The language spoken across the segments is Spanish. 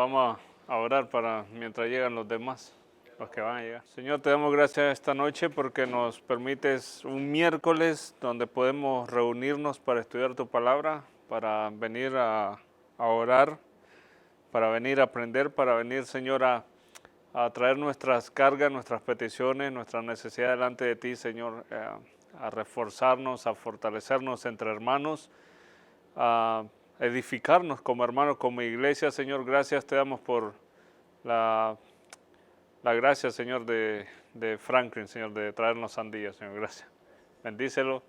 vamos a orar para mientras llegan los demás, los que van a llegar. Señor, te damos gracias esta noche porque nos permites un miércoles donde podemos reunirnos para estudiar tu palabra, para venir a orar, para venir a aprender, para venir, Señor, a traer nuestras cargas, nuestras peticiones, nuestras necesidades delante de ti, Señor, a reforzarnos, a fortalecernos entre hermanos, a edificarnos como hermanos, como iglesia. Señor, gracias te damos por la gracia, Señor, de Franklin, Señor, de traernos sandías, Señor, gracias. Bendícelo.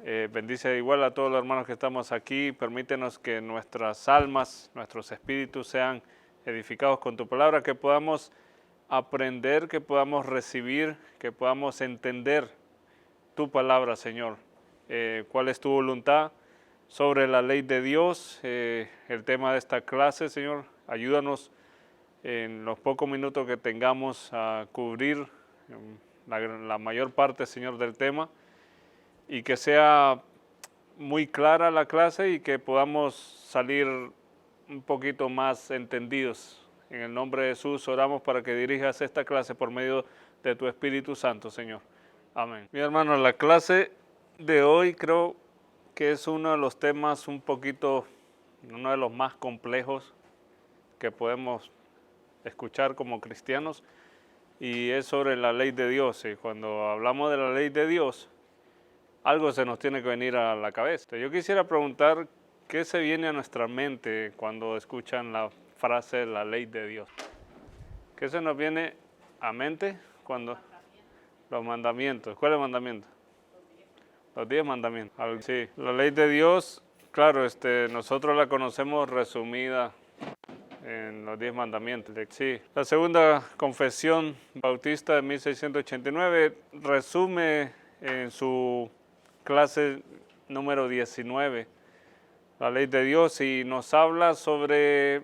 Bendice igual a todos los hermanos que estamos aquí. Permítenos que nuestras almas, nuestros espíritus sean edificados con tu palabra, que podamos aprender, que podamos recibir, que podamos entender tu palabra, Señor. ¿Cuál es tu voluntad sobre la ley de Dios? El tema de esta clase, Señor, ayúdanos en los pocos minutos que tengamos a cubrir la mayor parte, Señor, del tema, y que sea muy clara la clase y que podamos salir un poquito más entendidos. En el nombre de Jesús oramos para que dirijas esta clase por medio de tu Espíritu Santo, Señor. Amén. Mi hermano, la clase de hoy creo que es uno de los temas uno de los más complejos que podemos escuchar como cristianos, y es sobre la ley de Dios. Y cuando hablamos de la ley de Dios, algo se nos tiene que venir a la cabeza. Yo quisiera preguntar, ¿qué se viene a nuestra mente cuando escuchan la frase la ley de Dios? ¿Qué se nos viene a mente cuando? Los mandamientos. ¿Cuál es el mandamiento? Los 10 mandamientos. Sí, la ley de Dios, claro, nosotros la conocemos resumida en los 10 mandamientos. Sí, la segunda confesión bautista de 1689 resume en su clase número 19 la ley de Dios y nos habla sobre,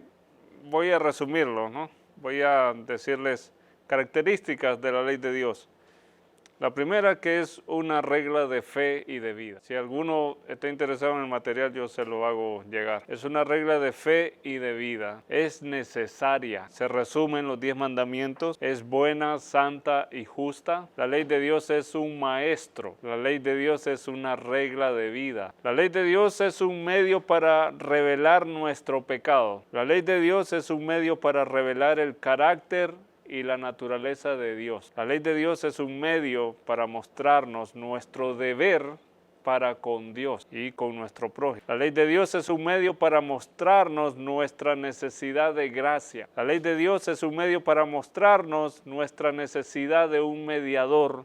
voy a resumirlo, ¿no? Voy a decirles características de la ley de Dios. La primera, que es una regla de fe y de vida. Si alguno está interesado en el material, yo se lo hago llegar. Es una regla de fe y de vida. Es necesaria. Se resume en los 10 mandamientos. Es buena, santa y justa. La ley de Dios es un maestro. La ley de Dios es una regla de vida. La ley de Dios es un medio para revelar nuestro pecado. La ley de Dios es un medio para revelar el carácter y la naturaleza de Dios. La ley de Dios es un medio para mostrarnos nuestro deber para con Dios y con nuestro prójimo. La ley de Dios es un medio para mostrarnos nuestra necesidad de gracia. La ley de Dios es un medio para mostrarnos nuestra necesidad de un mediador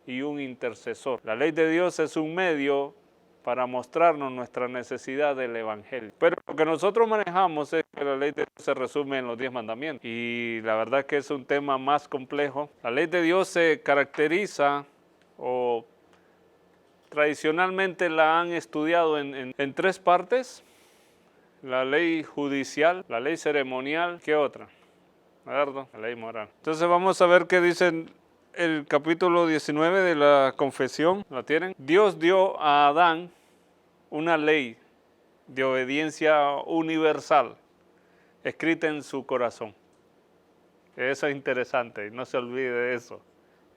y un intercesor. La ley de Dios es un medio para mostrarnos nuestra necesidad del Evangelio. Pero lo que nosotros manejamos es que la ley de Dios se resume en los 10 mandamientos. Y la verdad que es un tema más complejo. La ley de Dios se caracteriza, o tradicionalmente la han estudiado en 3 partes. La ley judicial, la ley ceremonial, ¿qué otra? ¿Verdad? La ley moral. Entonces vamos a ver qué dicen el capítulo 19 de la confesión. ¿La tienen? Dios dio a Adán una ley de obediencia universal escrita en su corazón. Eso es interesante, no se olvide de eso.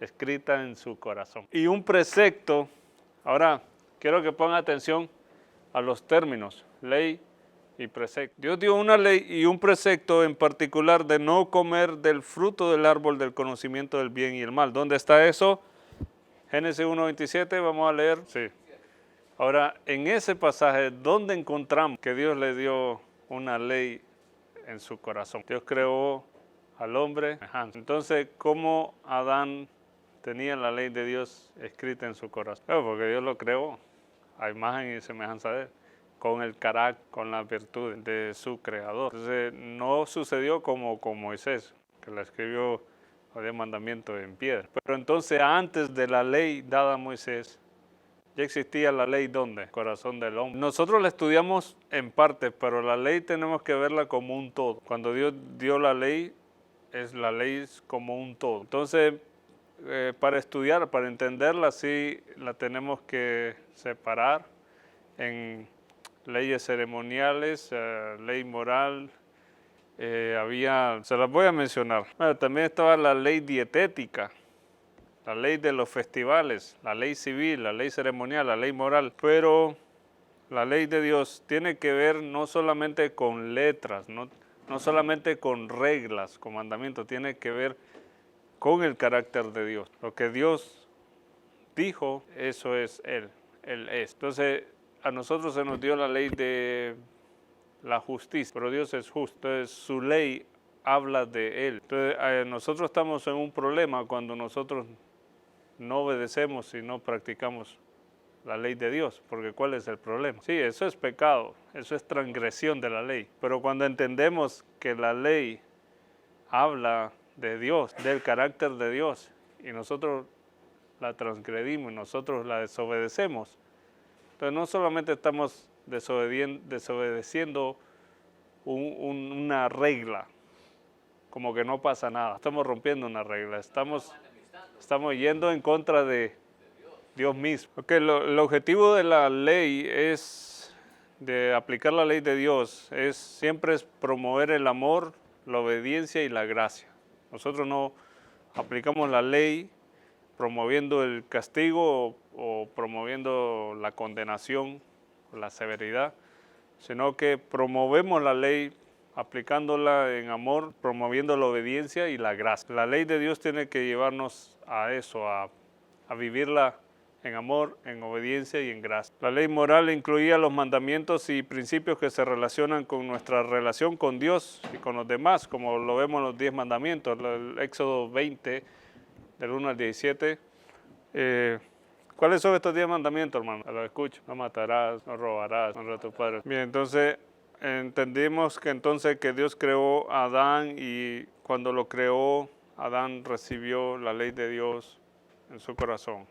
Escrita en su corazón. Y un precepto. Ahora, quiero que pongan atención a los términos, ley y precepto. Dios dio una ley y un precepto en particular de no comer del fruto del árbol del conocimiento del bien y el mal. ¿Dónde está eso? Génesis 1:27, vamos a leer. Sí. Ahora, en ese pasaje, ¿dónde encontramos que Dios le dio una ley en su corazón? Dios creó al hombre. Entonces, ¿cómo Adán tenía la ley de Dios escrita en su corazón? Porque Dios lo creó a imagen y semejanza de él, con el carácter, con las virtudes de su creador. Entonces, no sucedió como con Moisés, que la escribió los 10 mandamientos en piedra. Pero entonces, antes de la ley dada a Moisés, ya existía la ley, ¿dónde? Corazón del hombre. Nosotros la estudiamos en parte, pero la ley tenemos que verla como un todo. Cuando Dios dio la ley es como un todo. Entonces, para estudiar, para entenderla, sí la tenemos que separar en leyes ceremoniales, ley moral se las voy a mencionar. Bueno, también estaba la ley dietética, la ley de los festivales, la ley civil, la ley ceremonial, la ley moral, pero la ley de Dios tiene que ver no solamente con letras, no solamente con reglas, con mandamientos, tiene que ver con el carácter de Dios. Lo que Dios dijo, eso es Él es. Entonces, a nosotros se nos dio la ley de la justicia, pero Dios es justo, entonces su ley habla de Él. Entonces, nosotros estamos en un problema cuando nosotros no obedecemos y no practicamos la ley de Dios, porque ¿cuál es el problema? Sí, eso es pecado, eso es transgresión de la ley, pero cuando entendemos que la ley habla de Dios, del carácter de Dios, y nosotros la transgredimos y nosotros la desobedecemos, entonces no solamente estamos desobedeciendo una regla, como que no pasa nada, estamos rompiendo una regla, estamos yendo en contra de Dios mismo. Okay, el objetivo de la ley de aplicar la ley de Dios, siempre es promover el amor, la obediencia y la gracia. Nosotros no aplicamos la ley promoviendo el castigo o promoviendo la condenación o la severidad, sino que promovemos la ley aplicándola en amor, promoviendo la obediencia y la gracia. La ley de Dios tiene que llevarnos a eso, a vivirla en amor, en obediencia y en gracia. La ley moral incluía los mandamientos y principios que se relacionan con nuestra relación con Dios y con los demás, como lo vemos en los 10 mandamientos, el Éxodo 20, del 1 al 17. ¿Cuáles son estos 10 mandamientos, hermano? Lo escucho. No matarás, no robarás, honra a tu padre. Bien, entonces entendimos que Dios creó a Adán y cuando lo creó, Adán recibió la ley de Dios en su corazón,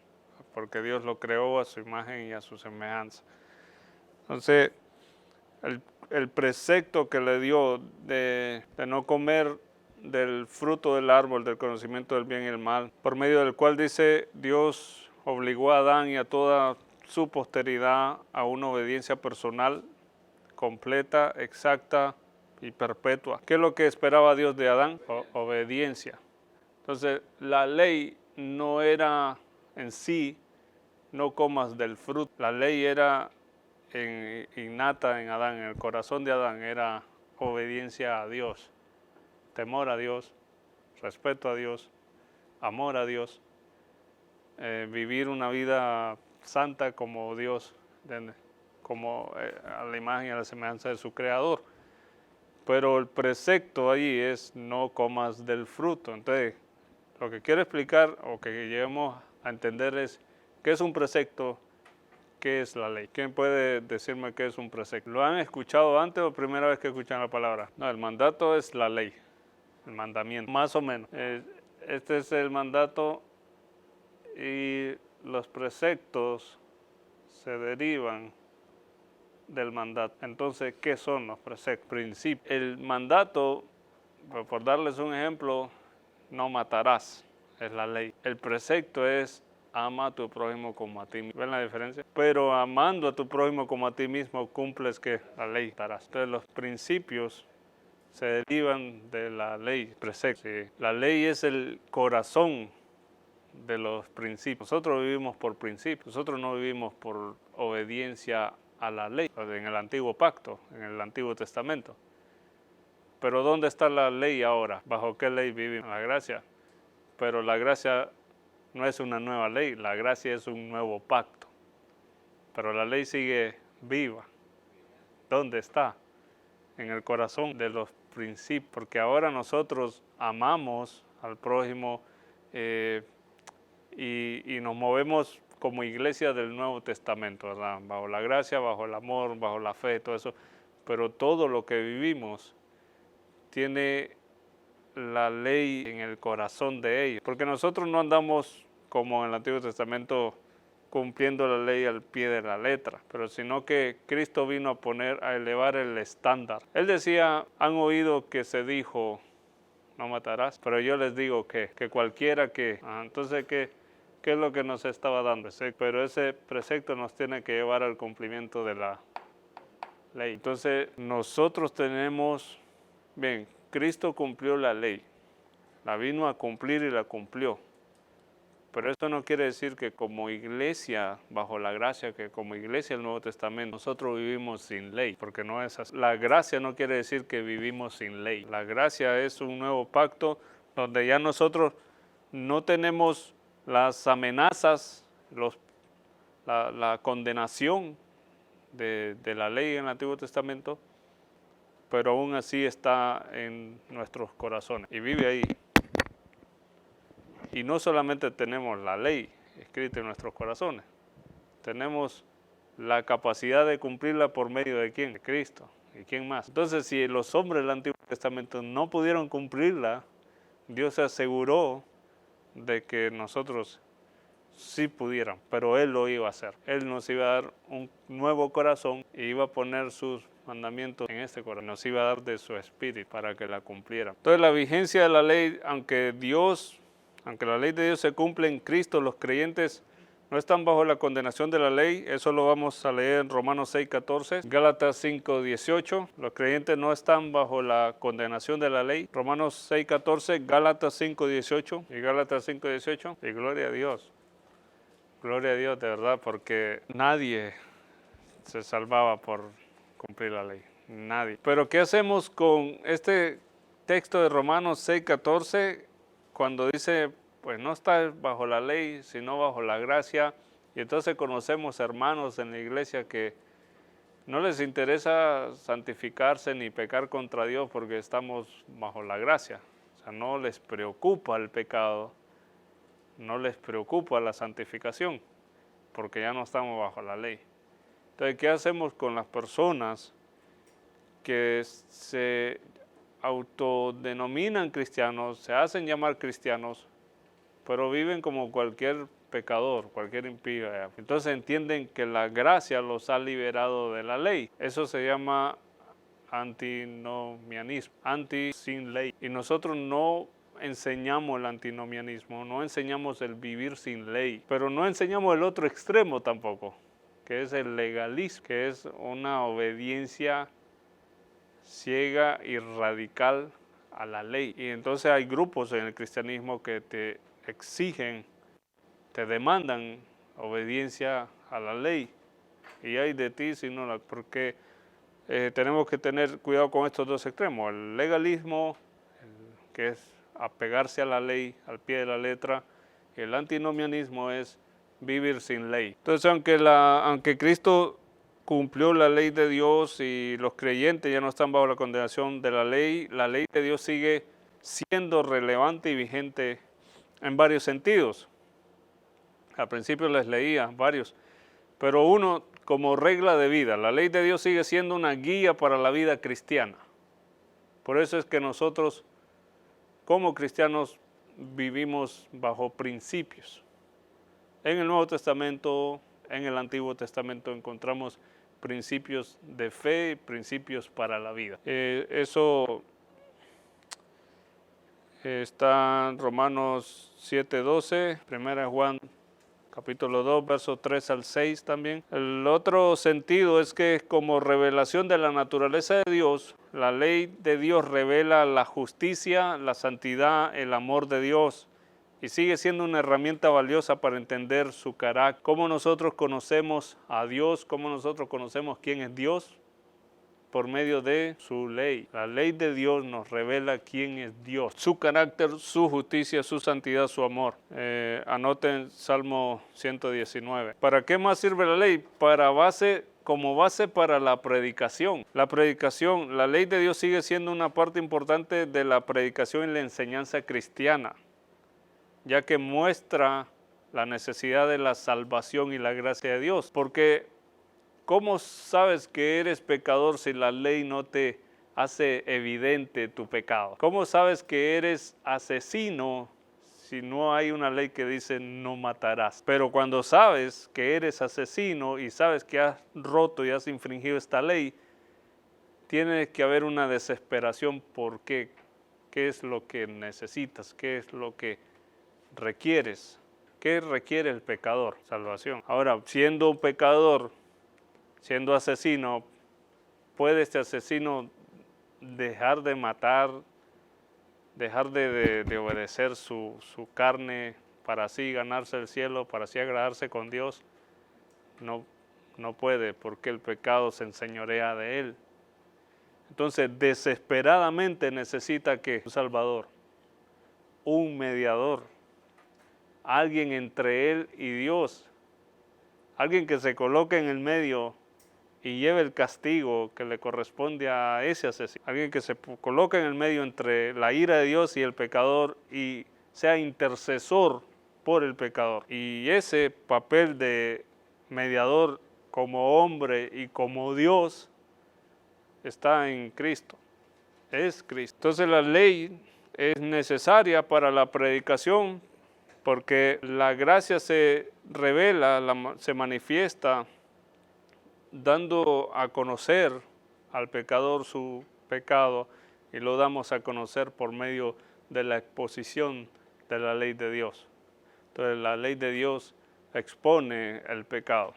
porque Dios lo creó a su imagen y a su semejanza. Entonces, el precepto que le dio de no comer del fruto del árbol del conocimiento del bien y el mal, por medio del cual dice Dios obligó a Adán y a toda su posteridad a una obediencia personal, completa, exacta y perpetua. ¿Qué es lo que esperaba Dios de Adán? Obediencia. Entonces, la ley no era en sí, no comas del fruto. La ley era innata en Adán, en el corazón de Adán, era obediencia a Dios, temor a Dios, respeto a Dios, amor a Dios, vivir una vida santa como Dios, como a la imagen y a la semejanza de su Creador. Pero el precepto ahí es no comas del fruto. Entonces, lo que quiero explicar o que lleguemos a entender es qué es un precepto, qué es la ley. ¿Quién puede decirme qué es un precepto? ¿Lo han escuchado antes o primera vez que escuchan la palabra? No, el mandato es la ley, el mandamiento, más o menos. Este es el mandato y los preceptos se derivan del mandato. Entonces, ¿qué son los preceptos? Principios. El mandato, por darles un ejemplo, no matarás, es la ley. El precepto es ama a tu prójimo como a ti mismo. ¿Ven la diferencia? Pero amando a tu prójimo como a ti mismo, cumples que la ley darás. Entonces los principios se derivan de la ley, precepto. Sí. La ley es el corazón de los principios. Nosotros vivimos por principios. Nosotros no vivimos por obediencia a la ley, en el antiguo pacto, en el Antiguo Testamento. Pero ¿dónde está la ley ahora? ¿Bajo qué ley vivimos? La gracia. Pero la gracia no es una nueva ley, la gracia es un nuevo pacto. Pero la ley sigue viva. ¿Dónde está? En el corazón de los principios. Porque ahora nosotros amamos al prójimo y nos movemos como iglesia del Nuevo Testamento, ¿verdad? Bajo la gracia, bajo el amor, bajo la fe, todo eso. Pero todo lo que vivimos tiene la ley en el corazón de ellos. Porque nosotros no andamos como en el Antiguo Testamento cumpliendo la ley al pie de la letra, pero sino que Cristo vino a elevar el estándar. Él decía, han oído que se dijo, no matarás, pero yo les digo que cualquiera que... entonces, ¿qué es lo que nos estaba dando? Pero ese precepto nos tiene que llevar al cumplimiento de la ley. Entonces, nosotros tenemos Bien, Cristo cumplió la ley, la vino a cumplir y la cumplió. Pero esto no quiere decir que como iglesia, bajo la gracia, que como iglesia del Nuevo Testamento, nosotros vivimos sin ley, porque no es así. La gracia no quiere decir que vivimos sin ley. La gracia es un nuevo pacto donde ya nosotros no tenemos las amenazas, la condenación de la ley en el Antiguo Testamento, pero aún así está en nuestros corazones y vive ahí. Y no solamente tenemos la ley escrita en nuestros corazones, tenemos la capacidad de cumplirla por medio de ¿quién? De Cristo. ¿Y quién más? Entonces, si los hombres del Antiguo Testamento no pudieron cumplirla, Dios se aseguró de que nosotros sí pudieran, pero Él lo iba a hacer. Él nos iba a dar un nuevo corazón y iba a poner sus mandamientos en este corazón. Nos iba a dar de su espíritu para que la cumplieran. Entonces, la vigencia de la ley, aunque la ley de Dios se cumple en Cristo, los creyentes no están bajo la condenación de la ley. Eso lo vamos a leer en Romanos 6:14, Gálatas 5:18. Los creyentes no están bajo la condenación de la ley. Romanos 6:14, Gálatas 5:18 y Gálatas 5:18. Y gloria a Dios. Gloria a Dios de verdad, porque nadie se salvaba por cumplir la ley. Nadie. Pero ¿qué hacemos con este texto de Romanos 6:14 cuando dice, pues no está bajo la ley, sino bajo la gracia? Y entonces conocemos hermanos en la iglesia que no les interesa santificarse ni pecar contra Dios porque estamos bajo la gracia. O sea, no les preocupa el pecado, no les preocupa la santificación, porque ya no estamos bajo la ley. Entonces, ¿qué hacemos con las personas que se autodenominan cristianos, se hacen llamar cristianos, pero viven como cualquier pecador, cualquier impío? Entonces entienden que la gracia los ha liberado de la ley. Eso se llama antinomianismo, anti sin ley. Y nosotros no enseñamos el antinomianismo, no enseñamos el vivir sin ley, pero no enseñamos el otro extremo tampoco, que es el legalismo, que es una obediencia ciega y radical a la ley. Y entonces hay grupos en el cristianismo que te exigen, te demandan obediencia a la ley, y hay de ti si no la, porque tenemos que tener cuidado con estos dos extremos, el legalismo, que es apegarse a la ley, al pie de la letra, y el antinomianismo es vivir sin ley. Entonces, aunque Cristo cumplió la ley de Dios y los creyentes ya no están bajo la condenación de la ley de Dios sigue siendo relevante y vigente en varios sentidos. Al principio les leía varios, pero uno como regla de vida. La ley de Dios sigue siendo una guía para la vida cristiana. Por eso es que nosotros como cristianos vivimos bajo principios. En el Nuevo Testamento, en el Antiguo Testamento encontramos principios de fe, principios para la vida. Eso está en Romanos 7:12, 1 Juan capítulo 2, versos 3 al 6 también. El otro sentido es que como revelación de la naturaleza de Dios, la ley de Dios revela la justicia, la santidad, el amor de Dios, y sigue siendo una herramienta valiosa para entender su carácter. Cómo nosotros conocemos a Dios, cómo nosotros conocemos quién es Dios, por medio de su ley. La ley de Dios nos revela quién es Dios, su carácter, su justicia, su santidad, su amor. Anoten Salmo 119. ¿Para qué más sirve la ley? Como base para la predicación. La predicación, la ley de Dios sigue siendo una parte importante de la predicación y la enseñanza cristiana, ya que muestra la necesidad de la salvación y la gracia de Dios. Porque ¿cómo sabes que eres pecador si la ley no te hace evidente tu pecado? ¿Cómo sabes que eres asesino si no hay una ley que dice no matarás? Pero cuando sabes que eres asesino y sabes que has roto y has infringido esta ley, tiene que haber una desesperación por qué es lo que necesitas, qué es lo que requieres. ¿Qué requiere el pecador? Salvación. Ahora, siendo un pecador, siendo asesino, ¿puede este asesino dejar de matar, dejar de obedecer su carne para así ganarse el cielo, para así agradarse con Dios, no puede, porque el pecado se enseñorea de él. Entonces, desesperadamente necesita que un Salvador, un mediador, alguien entre él y Dios, alguien que se coloque en el medio y lleve el castigo que le corresponde a ese asesino, alguien que se coloque en el medio entre la ira de Dios y el pecador y sea intercesor por el pecador. Y ese papel de mediador como hombre y como Dios está en Cristo, es Cristo. Entonces la ley es necesaria para la predicación porque la gracia se revela, se manifiesta dando a conocer al pecador su pecado y lo damos a conocer por medio de la exposición de la ley de Dios. Entonces la ley de Dios expone el pecado,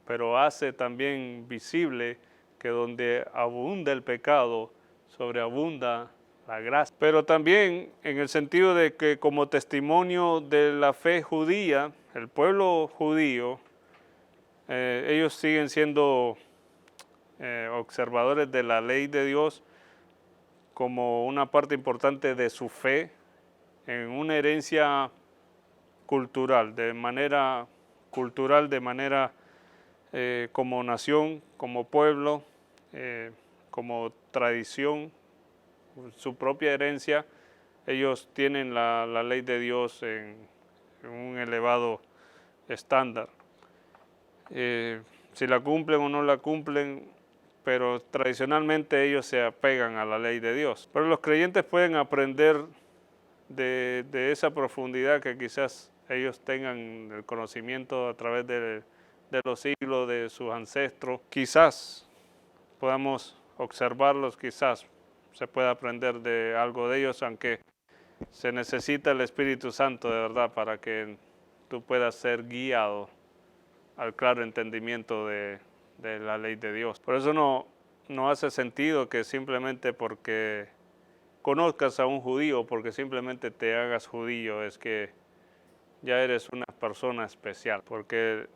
pero hace también visible que donde abunda el pecado, sobreabunda la gracia. Pero también en el sentido de que como testimonio de la fe judía, el pueblo judío, ellos siguen siendo observadores de la ley de Dios como una parte importante de su fe, en una herencia cultural, de manera como nación, como pueblo, como tradición, su propia herencia. Ellos tienen la ley de Dios en un elevado estándar. Si la cumplen o no la cumplen, pero tradicionalmente ellos se apegan a la ley de Dios. Pero los creyentes pueden aprender de esa profundidad que quizás ellos tengan el conocimiento a través de los siglos de sus ancestros. Quizás podamos observarlos, quizás se pueda aprender de algo de ellos, aunque se necesita el Espíritu Santo de verdad para que tú puedas ser guiado al claro entendimiento de la ley de Dios. Por eso no hace sentido que simplemente porque conozcas a un judío, porque simplemente te hagas judío, es que ya eres una persona especial, porque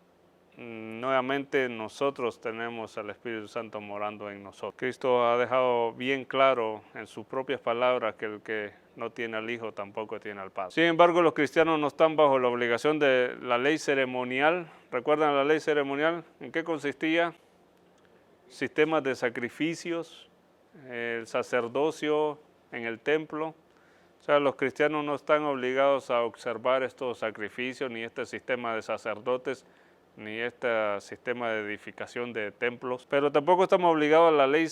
nuevamente nosotros tenemos al Espíritu Santo morando en nosotros. Cristo ha dejado bien claro en sus propias palabras que el que no tiene al Hijo tampoco tiene al Padre. Sin embargo, los cristianos no están bajo la obligación de la ley ceremonial. ¿Recuerdan la ley ceremonial? ¿En qué consistía? Sistemas de sacrificios, el sacerdocio en el templo. O sea, los cristianos no están obligados a observar estos sacrificios, ni este sistema de sacerdotes, ni este sistema de edificación de templos. Pero tampoco estamos obligados a la ley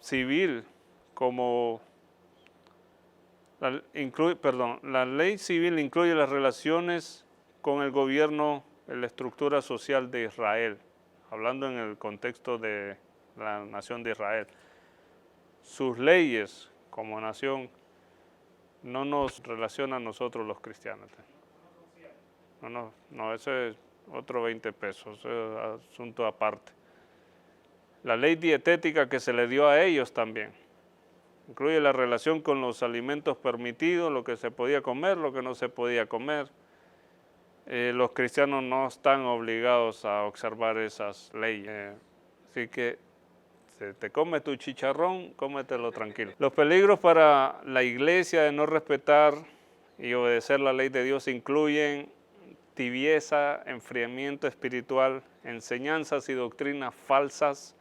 civil, como la ley civil incluye las relaciones con el gobierno, la estructura social de Israel, hablando en el contexto de la nación de Israel. Sus leyes como nación no nos relacionan a nosotros los cristianos. No, ese es otro 20 pesos, es asunto aparte. La ley dietética que se le dio a ellos también incluye la relación con los alimentos permitidos, lo que se podía comer, lo que no se podía comer. Los cristianos no están obligados a observar esas leyes. Así que si te comes tu chicharrón, cómetelo tranquilo. Los peligros para la iglesia de no respetar y obedecer la ley de Dios incluyen tibieza, enfriamiento espiritual, enseñanzas y doctrinas falsas,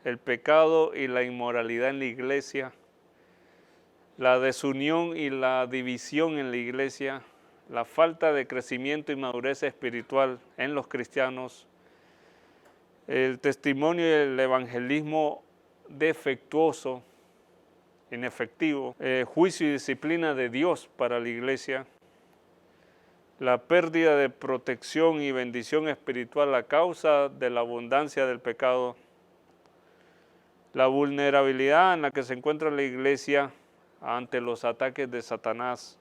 el pecado y la inmoralidad en la iglesia, la desunión y la división en la iglesia, la falta de crecimiento y madurez espiritual en los cristianos, el testimonio y el evangelismo defectuoso, inefectivo, juicio y disciplina de Dios para la iglesia, la pérdida de protección y bendición espiritual a causa de la abundancia del pecado, la vulnerabilidad en la que se encuentra la iglesia ante los ataques de Satanás,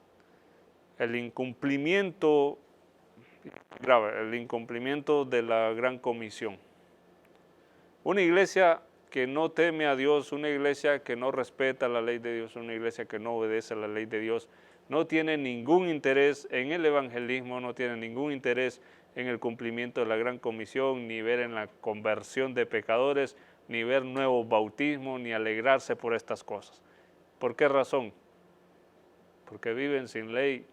el incumplimiento grave, el incumplimiento de la gran comisión. Una iglesia que no teme a Dios, una iglesia que no respeta la ley de Dios, una iglesia que no obedece a la ley de Dios, no tiene ningún interés en el evangelismo, no tiene ningún interés en el cumplimiento de la gran comisión, ni ver en la conversión de pecadores, ni ver nuevos bautismos, ni alegrarse por estas cosas. ¿Por qué razón? Porque viven sin ley,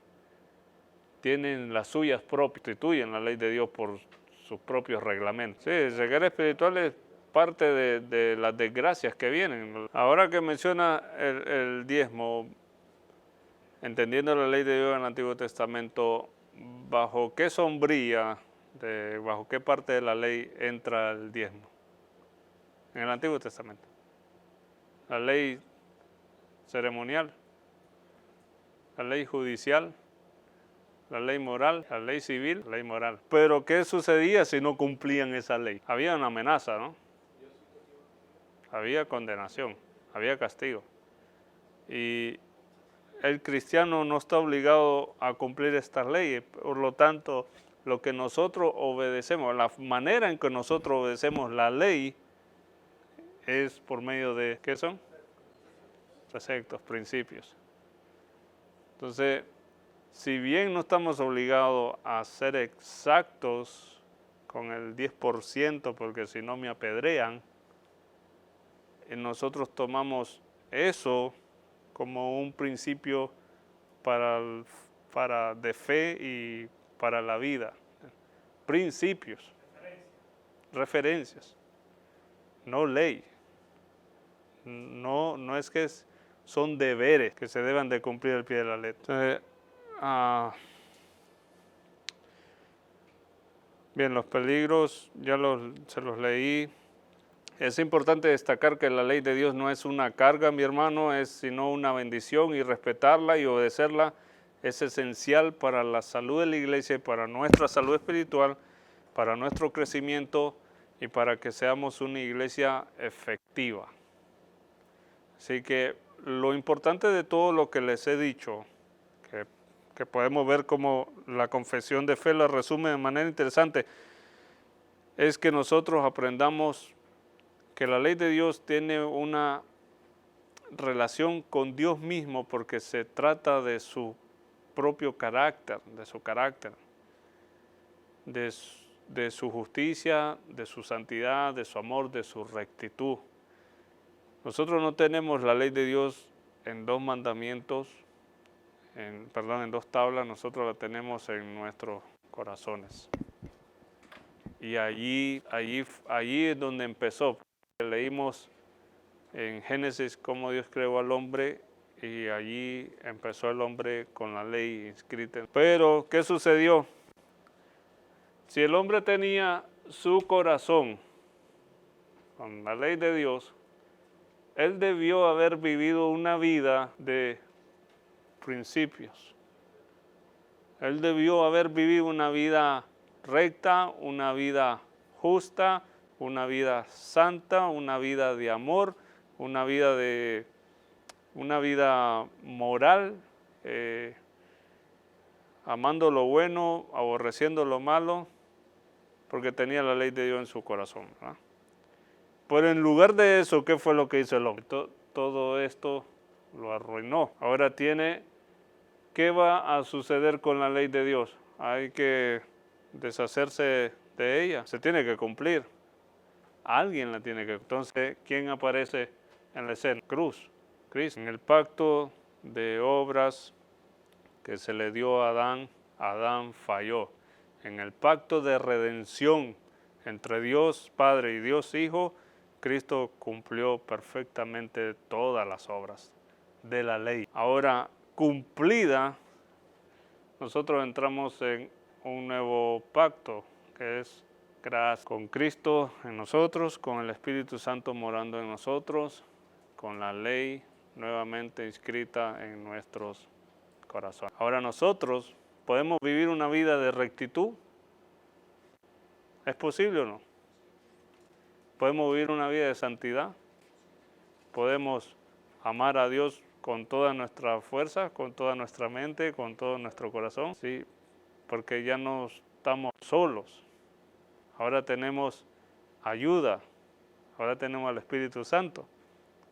tienen las suyas propias, sustituyen la ley de Dios por sus propios reglamentos. Sí, ceguera espiritual es parte de las desgracias que vienen. Ahora que menciona el diezmo, entendiendo la ley de Dios en el Antiguo Testamento, ¿bajo qué sombría, bajo qué parte de la ley entra el diezmo? En el Antiguo Testamento. La ley ceremonial, la ley judicial, la ley moral, la ley civil, la ley moral. Pero ¿qué sucedía si no cumplían esa ley? Había una amenaza, ¿no? Había condenación, había castigo. Y el cristiano no está obligado a cumplir estas leyes, por lo tanto, lo que nosotros obedecemos, la manera en que nosotros obedecemos la ley es por medio de, ¿qué son? Preceptos, principios. Entonces, si bien no estamos obligados a ser exactos con el 10%, porque si no me apedrean, nosotros tomamos eso como un principio de fe y para la vida. Principios, referencias, no ley. No es que son deberes que se deben de cumplir al pie de la letra. Entonces, bien, los peligros ya se los leí. Es importante destacar que la ley de Dios no es una carga, mi hermano, es sino una bendición, y respetarla y obedecerla es esencial para la salud de la iglesia y para nuestra salud espiritual, para nuestro crecimiento y para que seamos una iglesia efectiva. Así que lo importante de todo lo que les he dicho, que podemos ver como la confesión de fe lo resume de manera interesante, es que nosotros aprendamos que la ley de Dios tiene una relación con Dios mismo porque se trata de su propio carácter, de su justicia, de su santidad, de su amor, de su rectitud. Nosotros no tenemos la ley de Dios en dos mandamientos, en dos tablas, nosotros la tenemos en nuestros corazones. Y allí es donde empezó. Leímos en Génesis cómo Dios creó al hombre y allí empezó el hombre con la ley inscrita. Pero, ¿qué sucedió? Si el hombre tenía su corazón con la ley de Dios, él debió haber vivido una vida de principios. Él debió haber vivido una vida recta, una vida justa, una vida santa, una vida de amor, una vida moral, amando lo bueno, aborreciendo lo malo, porque tenía la ley de Dios en su corazón, ¿verdad? Pero en lugar de eso, ¿qué fue lo que hizo el hombre? Todo esto lo arruinó. Ahora ¿qué va a suceder con la ley de Dios? Hay que deshacerse de ella, se tiene que cumplir. Alguien la tiene que. Entonces, ¿quién aparece en la escena? Cruz, Cristo. En el pacto de obras que se le dio a Adán falló. En el pacto de redención entre Dios Padre y Dios Hijo, Cristo cumplió perfectamente todas las obras de la ley. Ahora, cumplida, nosotros entramos en un nuevo pacto, que es gracias con Cristo en nosotros, con el Espíritu Santo morando en nosotros, con la ley nuevamente inscrita en nuestros corazones. Ahora nosotros podemos vivir una vida de rectitud. ¿Es posible o no? Podemos vivir una vida de santidad. Podemos amar a Dios con toda nuestra fuerza, con toda nuestra mente, con todo nuestro corazón. Sí, porque ya no estamos solos. Ahora tenemos ayuda, ahora tenemos al Espíritu Santo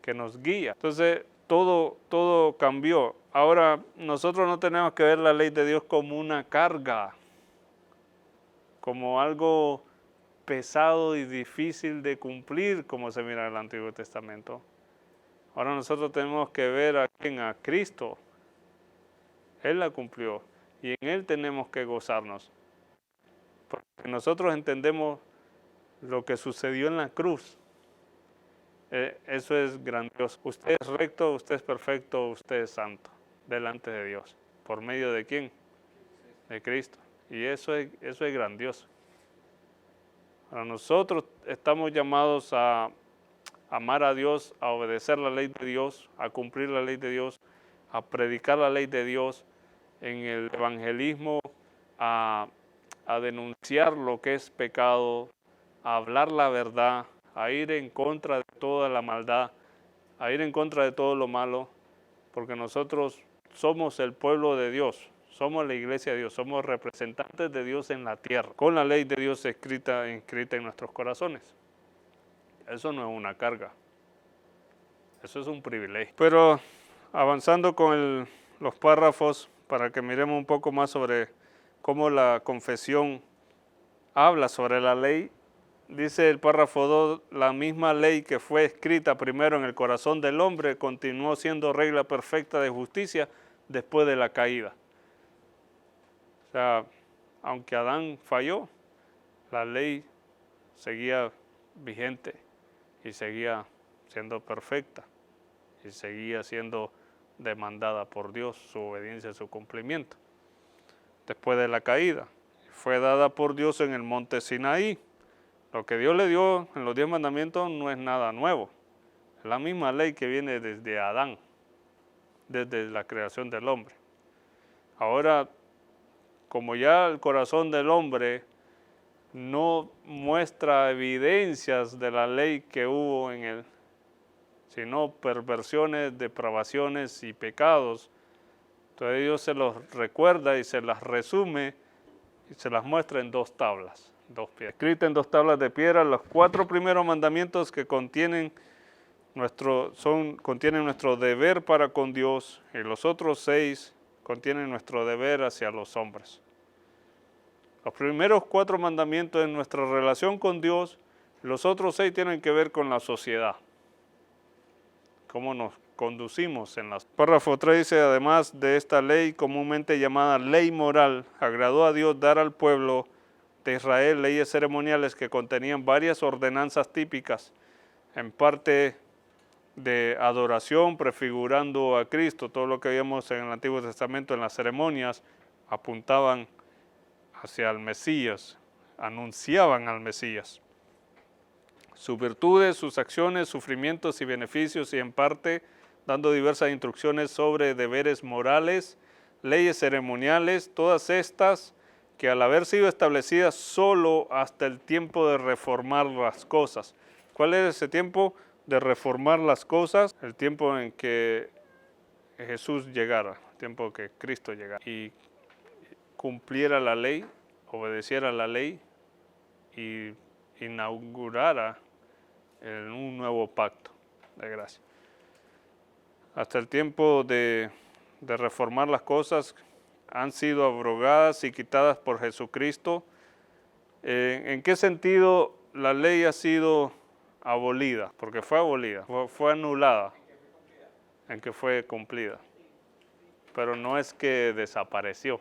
que nos guía. Entonces todo cambió. Ahora nosotros no tenemos que ver la ley de Dios como una carga, como algo pesado y difícil de cumplir como se mira en el Antiguo Testamento. Ahora nosotros tenemos que ver a quién, a Cristo. Él la cumplió y en Él tenemos que gozarnos. Porque nosotros entendemos lo que sucedió en la cruz. Eso es grandioso. Usted es recto, usted es perfecto, usted es santo delante de Dios. ¿Por medio de quién? De Cristo. Y eso es grandioso. Para nosotros estamos llamados a amar a Dios, a obedecer la ley de Dios, a cumplir la ley de Dios, a predicar la ley de Dios en el evangelismo, a denunciar lo que es pecado, a hablar la verdad, a ir en contra de toda la maldad, a ir en contra de todo lo malo, porque nosotros somos el pueblo de Dios, somos la iglesia de Dios, somos representantes de Dios en la tierra, con la ley de Dios inscrita en nuestros corazones. Eso no es una carga, eso es un privilegio. Pero avanzando con los párrafos, para que miremos un poco más sobre cómo la confesión habla sobre la ley, dice el párrafo 2, la misma ley que fue escrita primero en el corazón del hombre continuó siendo regla perfecta de justicia después de la caída. O sea, aunque Adán falló, la ley seguía vigente y seguía siendo perfecta y seguía siendo demandada por Dios, su obediencia, su cumplimiento. Después de la caída, fue dada por Dios en el monte Sinaí. Lo que Dios le dio en los 10 mandamientos no es nada nuevo. Es la misma ley que viene desde Adán, desde la creación del hombre. Ahora, como ya el corazón del hombre no muestra evidencias de la ley que hubo en él, sino perversiones, depravaciones y pecados, entonces Dios se los recuerda y se las resume y se las muestra en 2 tablas. 2 piedras. Escrita en 2 tablas de piedra, los 4 primeros mandamientos que contienen nuestro deber para con Dios y los otros 6 contienen nuestro deber hacia los hombres. Los primeros 4 mandamientos en nuestra relación con Dios, los otros 6 tienen que ver con la sociedad. Cómo nos conducimos en las... Párrafo 3 dice, además de esta ley comúnmente llamada ley moral, agradó a Dios dar al pueblo de Israel leyes ceremoniales que contenían varias ordenanzas típicas, en parte de adoración, prefigurando a Cristo. Todo lo que vimos en el Antiguo Testamento en las ceremonias apuntaban hacia el Mesías, anunciaban al Mesías. Sus virtudes, sus acciones, sufrimientos y beneficios, y en parte dando diversas instrucciones sobre deberes morales, leyes ceremoniales, todas estas que al haber sido establecidas solo hasta el tiempo de reformar las cosas. ¿Cuál es ese tiempo de reformar las cosas? El tiempo en que Jesús llegara, el tiempo que Cristo llegara y cumpliera la ley, obedeciera la ley y inaugurara en un nuevo pacto de gracia. Hasta el tiempo de reformar las cosas han sido abrogadas y quitadas por Jesucristo. ¿En qué sentido la ley ha sido abolida? Porque fue abolida, fue anulada, en que fue cumplida. Pero no es que desapareció.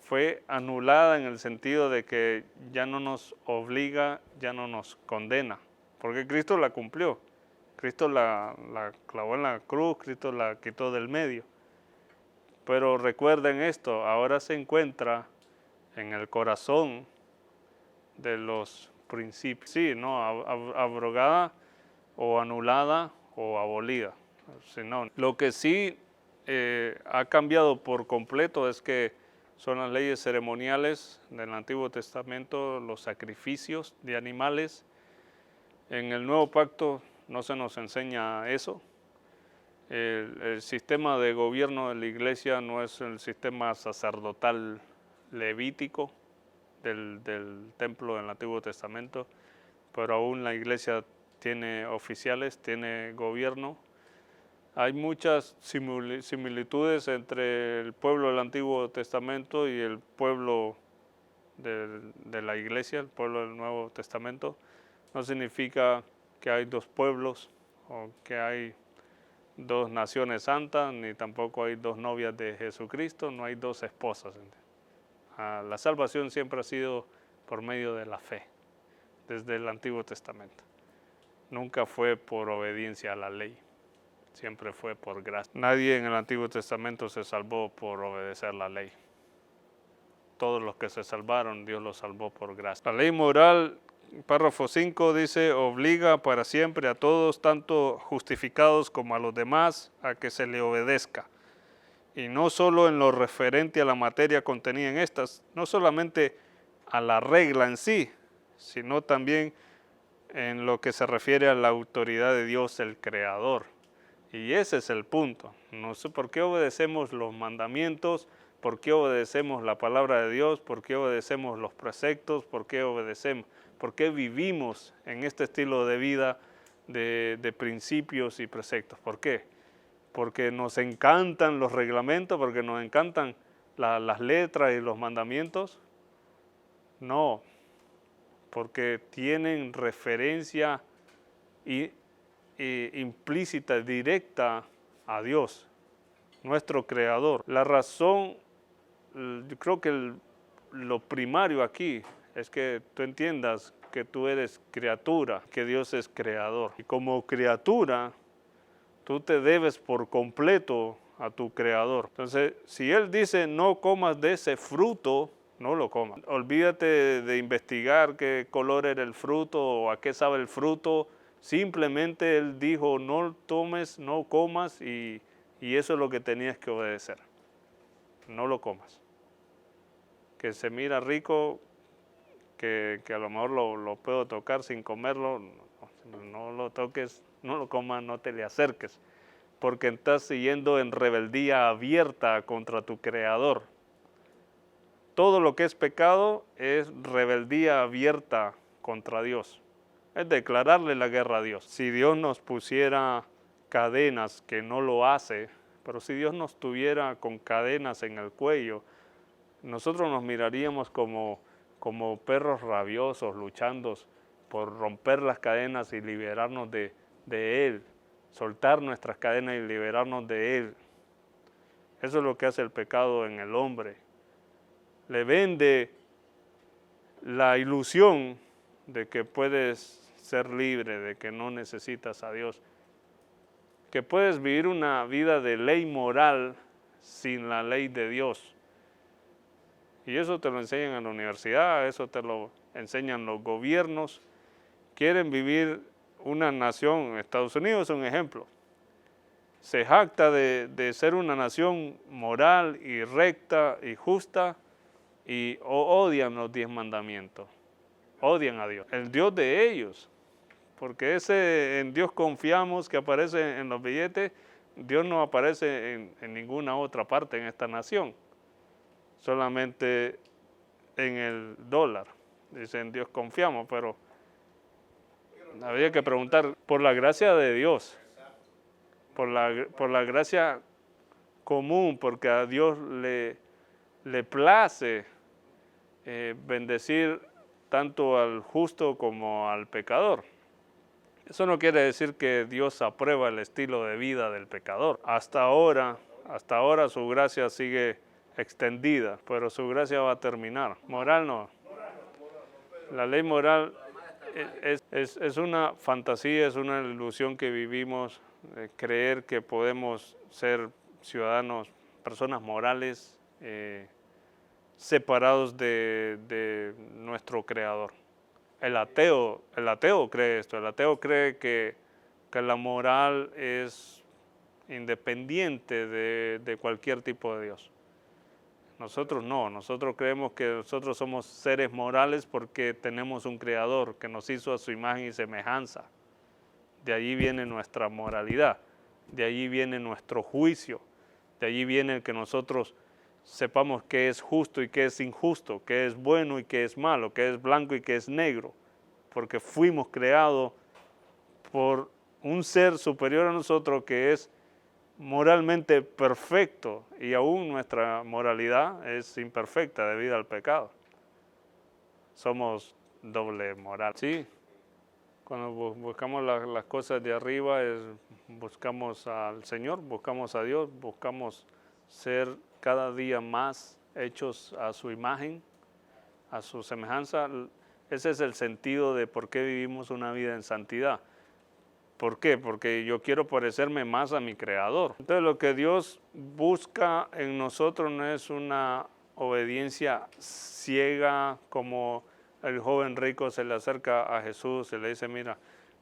Fue anulada en el sentido de que ya no nos obliga, ya no nos condena, porque Cristo la cumplió. Cristo la clavó en la cruz, Cristo la quitó del medio. Pero recuerden esto, ahora se encuentra en el corazón de los principios. Sí, no, abrogada o anulada o abolida. Sino, lo que sí ha cambiado por completo es que son las leyes ceremoniales del Antiguo Testamento, los sacrificios de animales. En el Nuevo Pacto no se nos enseña eso. El sistema de gobierno de la iglesia no es el sistema sacerdotal levítico del templo del Antiguo Testamento, pero aún la iglesia tiene oficiales, tiene gobierno. Hay muchas similitudes entre el pueblo del Antiguo Testamento y el pueblo de la iglesia, el pueblo del Nuevo Testamento. No significa que hay dos pueblos o que hay dos naciones santas, ni tampoco hay dos novias de Jesucristo, no hay dos esposas. La salvación siempre ha sido por medio de la fe, desde el Antiguo Testamento. Nunca fue por obediencia a la ley, siempre fue por gracia. Nadie en el Antiguo Testamento se salvó por obedecer la ley. Todos los que se salvaron, Dios los salvó por gracia. La ley moral, párrafo 5, dice, obliga para siempre a todos, tanto justificados como a los demás, a que se le obedezca. Y no solo en lo referente a la materia contenida en estas, no solamente a la regla en sí, sino también en lo que se refiere a la autoridad de Dios, el Creador. Y ese es el punto. No sé por qué obedecemos los mandamientos, por qué obedecemos la palabra de Dios, por qué obedecemos los preceptos, por qué vivimos en este estilo de vida de principios y preceptos. ¿Por qué? Porque nos encantan los reglamentos, porque nos encantan las letras y los mandamientos. No, porque tienen referencia implícita, directa a Dios, nuestro Creador. La razón, yo creo que lo primario aquí es que tú entiendas que tú eres criatura, que Dios es creador. Y como criatura, tú te debes por completo a tu Creador. Entonces, si Él dice no comas de ese fruto, no lo comas. Olvídate de investigar qué color era el fruto o a qué sabe el fruto. Simplemente Él dijo no tomes, no comas y eso es lo que tenías que obedecer. No lo comas. Que se mira rico, que a lo mejor lo puedo tocar sin comerlo, no lo toques, no lo comas, no te le acerques, porque estás siguiendo en rebeldía abierta contra tu Creador. Todo lo que es pecado es rebeldía abierta contra Dios. Es declararle la guerra a Dios. Si Dios nos pusiera cadenas, que no lo hace, pero si Dios nos tuviera con cadenas en el cuello, nosotros nos miraríamos como perros rabiosos luchando por romper las cadenas y liberarnos de Él, soltar nuestras cadenas y liberarnos de Él. Eso es lo que hace el pecado en el hombre. Le vende la ilusión de que puedes ser libre, de que no necesitas a Dios, que puedes vivir una vida de ley moral sin la ley de Dios. Y eso te lo enseñan en la universidad, eso te lo enseñan los gobiernos. Quieren vivir una nación, Estados Unidos es un ejemplo. Se jacta de ser una nación moral y recta y justa y odian los 10 mandamientos, odian a Dios, el Dios de ellos, porque ese en Dios confiamos que aparece en los billetes, Dios no aparece en ninguna otra parte en esta nación. Solamente en el dólar. Dicen en Dios confiamos, pero habría que preguntar por la gracia de Dios, por la gracia común, porque a Dios le place bendecir tanto al justo como al pecador. Eso no quiere decir que Dios aprueba el estilo de vida del pecador. Hasta ahora su gracia sigue extendida, pero su gracia va a terminar. Moral no. La ley moral es una fantasía, es una ilusión que vivimos, creer que podemos ser ciudadanos, personas morales, separados de nuestro Creador. El ateo cree esto, el ateo cree que la moral es independiente de cualquier tipo de Dios. Nosotros no, nosotros creemos que nosotros somos seres morales porque tenemos un Creador que nos hizo a su imagen y semejanza. De allí viene nuestra moralidad, de allí viene nuestro juicio, de allí viene el que nosotros sepamos qué es justo y qué es injusto, qué es bueno y qué es malo, qué es blanco y qué es negro. porque fuimos creados por un ser superior a nosotros que es moralmente perfecto y aún nuestra moralidad es imperfecta debido al pecado. Somos doble moral. Sí, cuando buscamos las cosas de arriba, buscamos al Señor, buscamos a Dios, buscamos ser cada día más hechos a su imagen, a su semejanza. Ese es el sentido de por qué vivimos una vida en santidad. ¿Por qué? Porque yo quiero parecerme más a mi Creador. Entonces lo que Dios busca en nosotros no es una obediencia ciega como el joven rico se le acerca a Jesús y le dice, mira,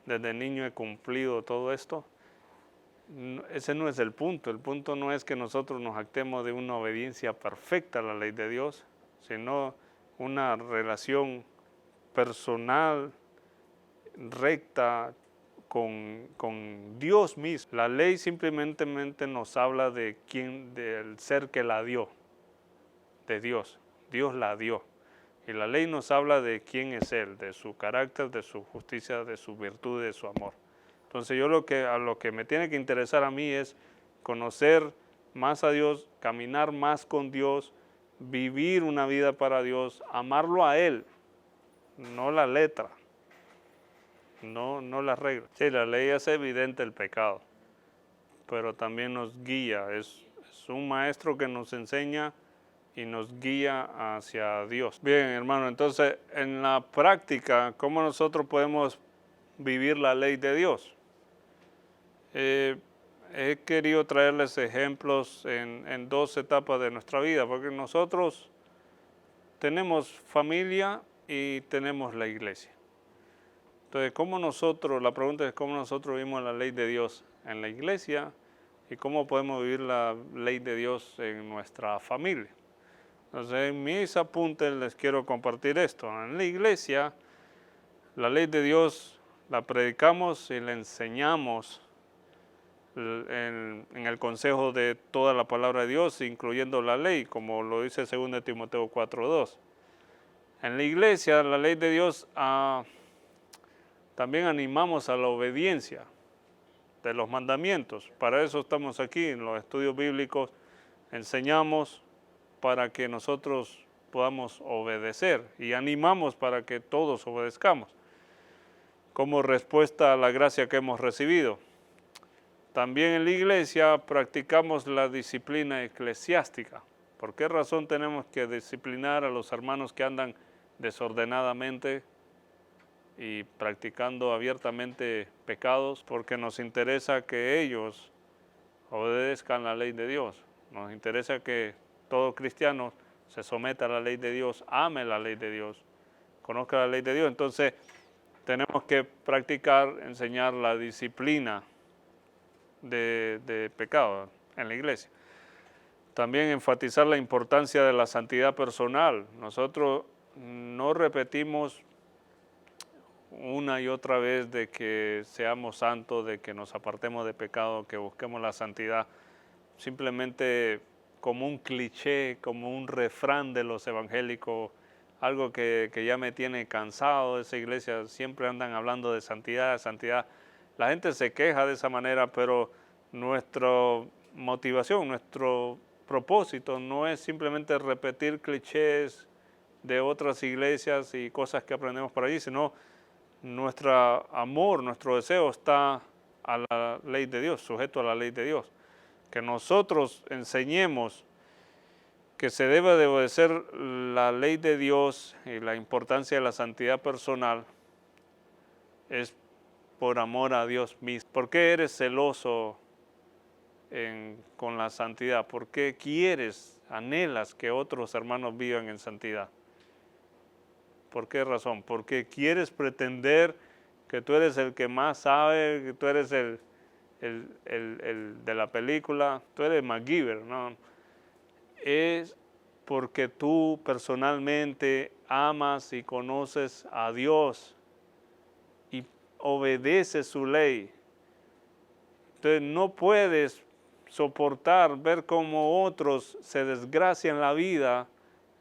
desde niño he cumplido todo esto. Ese no es el punto no es que nosotros nos actemos de una obediencia perfecta a la ley de Dios, sino una relación personal, recta, con Dios mismo. La ley simplemente nos habla de del ser que la dio, de Dios. Dios la dio. Y la ley nos habla de quién es Él, de su carácter, de su justicia, de su virtud, de su amor. Entonces yo a lo que me tiene que interesar a mí es conocer más a Dios, caminar más con Dios, vivir una vida para Dios, amarlo a Él, no la letra. No las reglas. Sí, la ley hace evidente el pecado, pero también nos guía. Es un maestro que nos enseña y nos guía hacia Dios. Bien, hermano, entonces en la práctica, ¿cómo nosotros podemos vivir la ley de Dios? He querido traerles ejemplos en dos etapas de nuestra vida, porque nosotros tenemos familia y tenemos la iglesia. Entonces, la pregunta es cómo nosotros vivimos la ley de Dios en la iglesia y cómo podemos vivir la ley de Dios en nuestra familia. Entonces, en mis apuntes les quiero compartir esto. En la iglesia, la ley de Dios la predicamos y la enseñamos en el consejo de toda la palabra de Dios, incluyendo la ley, como lo dice 2 Timoteo 4:2. En la iglesia, la ley de Dios también animamos a la obediencia de los mandamientos. Para eso estamos aquí en los estudios bíblicos. Enseñamos para que nosotros podamos obedecer y animamos para que todos obedezcamos como respuesta a la gracia que hemos recibido. También en la iglesia practicamos la disciplina eclesiástica. ¿Por qué razón tenemos que disciplinar a los hermanos que andan desordenadamente y practicando abiertamente pecados? Porque nos interesa que ellos obedezcan la ley de Dios. Nos interesa que todo cristiano se someta a la ley de Dios, ame la ley de Dios, conozca la ley de Dios. Entonces tenemos que practicar, enseñar la disciplina de pecado en la iglesia. También enfatizar la importancia de la santidad personal. Nosotros no repetimos una y otra vez de que seamos santos, de que nos apartemos de pecado, que busquemos la santidad, simplemente como un cliché, como un refrán de los evangélicos, algo que ya me tiene cansado de esa iglesia. Siempre andan hablando de santidad, santidad. La gente se queja de esa manera, pero nuestra motivación, nuestro propósito no es simplemente repetir clichés de otras iglesias y cosas que aprendemos por allí, sino nuestro amor, nuestro deseo está a la ley de Dios, sujeto a la ley de Dios. Que nosotros enseñemos que se debe de obedecer la ley de Dios y la importancia de la santidad personal es por amor a Dios mismo. ¿Por qué eres celoso con la santidad? ¿Por qué anhelas que otros hermanos vivan en santidad? ¿Por qué razón? Porque quieres pretender que tú eres el que más sabe, que tú eres el de la película, tú eres MacGyver, ¿no? Es porque tú personalmente amas y conoces a Dios y obedeces su ley. Entonces no puedes soportar ver cómo otros se desgracian la vida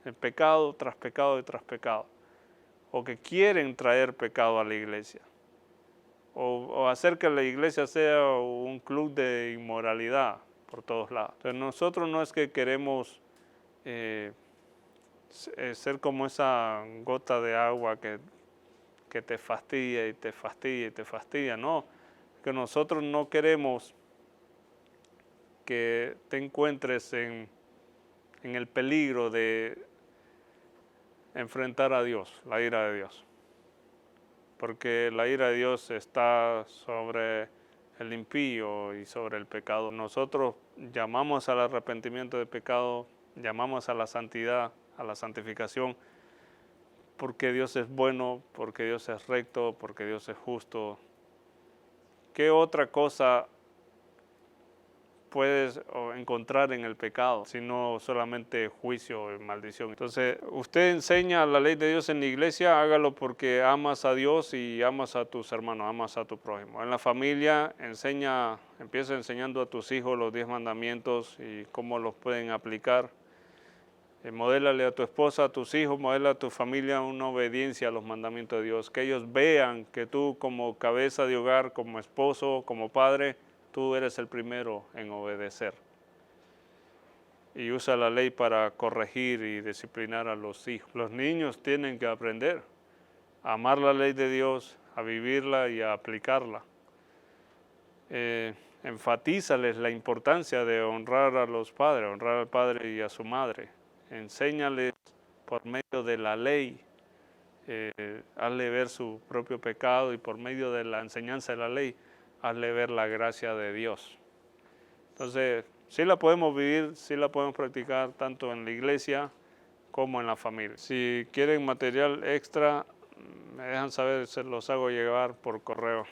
en pecado tras pecado y tras pecado. o que quieren traer pecado a la iglesia, o hacer que la iglesia sea un club de inmoralidad por todos lados. Entonces nosotros no es que queremos ser como esa gota de agua que te fastidia y te fastidia y te fastidia, no, que nosotros no queremos que te encuentres en el peligro de enfrentar a Dios, la ira de Dios. Porque la ira de Dios está sobre el impío y sobre el pecado. Nosotros llamamos al arrepentimiento de pecado, llamamos a la santidad, a la santificación, porque Dios es bueno, porque Dios es recto, porque Dios es justo. ¿Qué otra cosa puedes encontrar en el pecado, sino solamente juicio y maldición? Entonces, usted enseña la ley de Dios en la iglesia, hágalo porque amas a Dios y amas a tus hermanos, amas a tu prójimo. En la familia, empieza enseñando a tus hijos los 10 mandamientos y cómo los pueden aplicar. Modélale a tu esposa, a tus hijos, modela a tu familia una obediencia a los mandamientos de Dios. Que ellos vean que tú como cabeza de hogar, como esposo, como padre, tú eres el primero en obedecer. Y usa la ley para corregir y disciplinar a los hijos. Los niños tienen que aprender a amar la ley de Dios, a vivirla y a aplicarla. Enfatízales la importancia de honrar a los padres, honrar al padre y a su madre. Enséñales por medio de la ley, hazle ver su propio pecado y por medio de la enseñanza de la ley, hazle ver la gracia de Dios. Entonces, sí la podemos vivir, sí la podemos practicar tanto en la iglesia como en la familia. Si quieren material extra, me dejan saber, se los hago llegar por correo.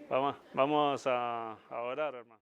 Vamos a orar, hermano.